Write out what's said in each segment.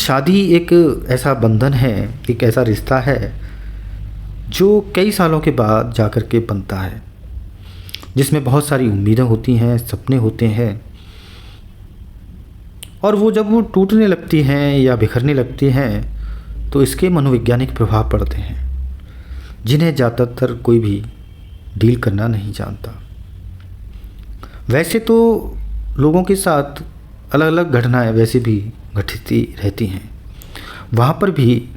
शादी एक ऐसा बंधन है, एक ऐसा रिश्ता है जो कई सालों के बाद जाकर के बनता है, जिसमें बहुत सारी उम्मीदें होती हैं, सपने होते हैं, और जब वो टूटने लगती हैं या बिखरने लगती हैं तो इसके मनोवैज्ञानिक प्रभाव पड़ते हैं, जिन्हें ज़्यादातर कोई भी डील करना नहीं जानता। वैसे तो लोगों के साथ अलग अलग घटनाएं वैसे भी घटित रहती हैं, वहाँ पर भी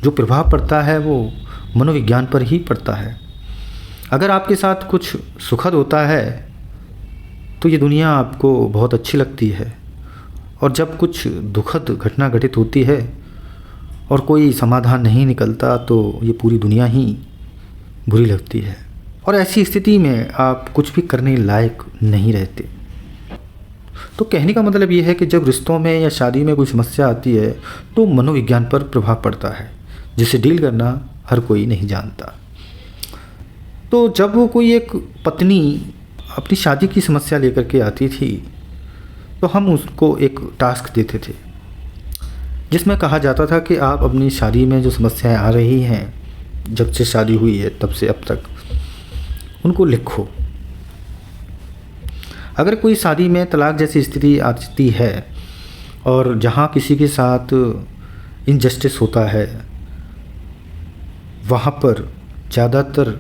जो प्रभाव पड़ता है वो मनोविज्ञान पर ही पड़ता है। अगर आपके साथ कुछ सुखद होता है तो ये दुनिया आपको बहुत अच्छी लगती है, और जब कुछ दुखद घटना घटित होती है और कोई समाधान नहीं निकलता तो ये पूरी दुनिया ही बुरी लगती है, और ऐसी स्थिति में आप कुछ भी करने लायक नहीं रहते। तो कहने का मतलब ये है कि जब रिश्तों में या शादी में कोई समस्या आती है तो मनोविज्ञान पर प्रभाव पड़ता है, जिसे डील करना हर कोई नहीं जानता। तो जब वो कोई एक पत्नी अपनी शादी की समस्या लेकर के आती थी तो हम उसको एक टास्क देते थे, जिसमें कहा जाता था कि आप अपनी शादी में जो समस्याएं आ रही हैं, जब से शादी हुई है तब से अब तक, उनको लिखो। अगर कोई शादी में तलाक जैसी स्थिति आती है और जहाँ किसी के साथ इनजस्टिस होता है, वहाँ पर ज़्यादातर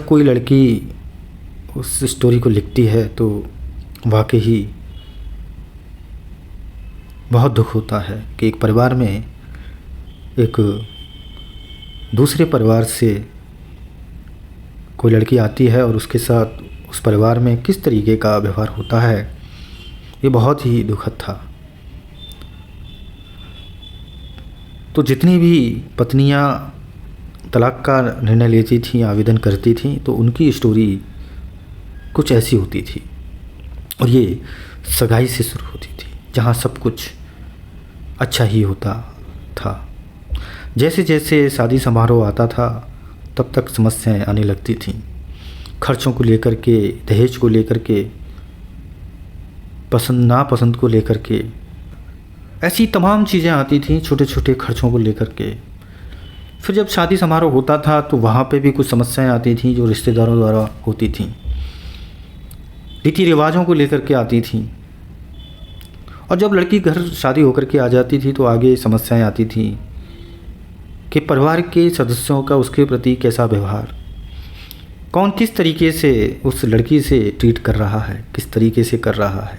कोई लड़की उस स्टोरी को लिखती है तो वाकई ही बहुत दुख होता है कि एक परिवार में एक दूसरे परिवार से कोई लड़की आती है और उसके साथ उस परिवार में किस तरीके का व्यवहार होता है। ये बहुत ही दुखद था। तो जितनी भी पत्नियां तलाक का निर्णय लेती थीं, आवेदन करती थीं, तो उनकी स्टोरी कुछ ऐसी होती थी, और ये सगाई से शुरू होती थी, जहाँ सब कुछ अच्छा ही होता था। जैसे जैसे शादी समारोह आता था तब तक समस्याएं आने लगती थीं, खर्चों को लेकर के, दहेज को लेकर के, पसंद नापसंद को लेकर के, ऐसी तमाम चीज़ें आती थीं, छोटे छोटे खर्चों को लेकर के। फिर जब शादी समारोह होता था तो वहाँ पे भी कुछ समस्याएं आती थीं जो रिश्तेदारों द्वारा होती थीं, रीति रिवाजों को लेकर के आती थीं, और जब लड़की घर शादी होकर के आ जाती थी तो आगे समस्याएं आती थीं कि परिवार के सदस्यों का उसके प्रति कैसा व्यवहार, कौन किस तरीके से उस लड़की से ट्रीट कर रहा है, किस तरीके से कर रहा है।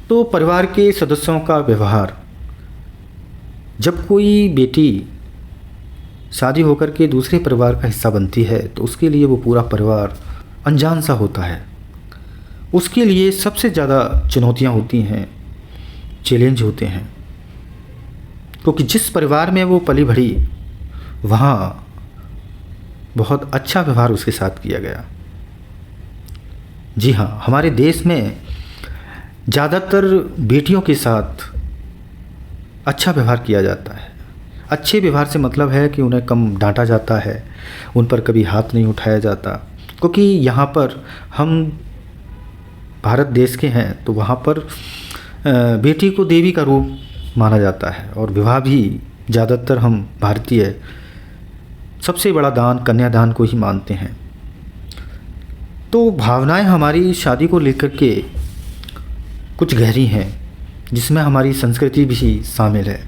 तो परिवार के सदस्यों का व्यवहार, जब कोई बेटी शादी होकर के दूसरे परिवार का हिस्सा बनती है तो उसके लिए वो पूरा परिवार अनजान सा होता है। उसके लिए सबसे ज़्यादा चुनौतियाँ होती हैं, चैलेंज होते हैं, क्योंकि जिस परिवार में वो पली बढ़ी वहाँ बहुत अच्छा व्यवहार उसके साथ किया गया। जी हाँ, हमारे देश में ज़्यादातर बेटियों के साथ अच्छा व्यवहार किया जाता है। अच्छे व्यवहार से मतलब है कि उन्हें कम डांटा जाता है, उन पर कभी हाथ नहीं उठाया जाता, क्योंकि यहाँ पर हम भारत देश के हैं तो वहाँ पर बेटी को देवी का रूप माना जाता है, और विवाह भी ज़्यादातर हम भारतीय सबसे बड़ा दान कन्यादान को ही मानते हैं। तो भावनाएं हमारी शादी को लेकर के कुछ गहरी हैं, जिसमें हमारी संस्कृति भी शामिल है।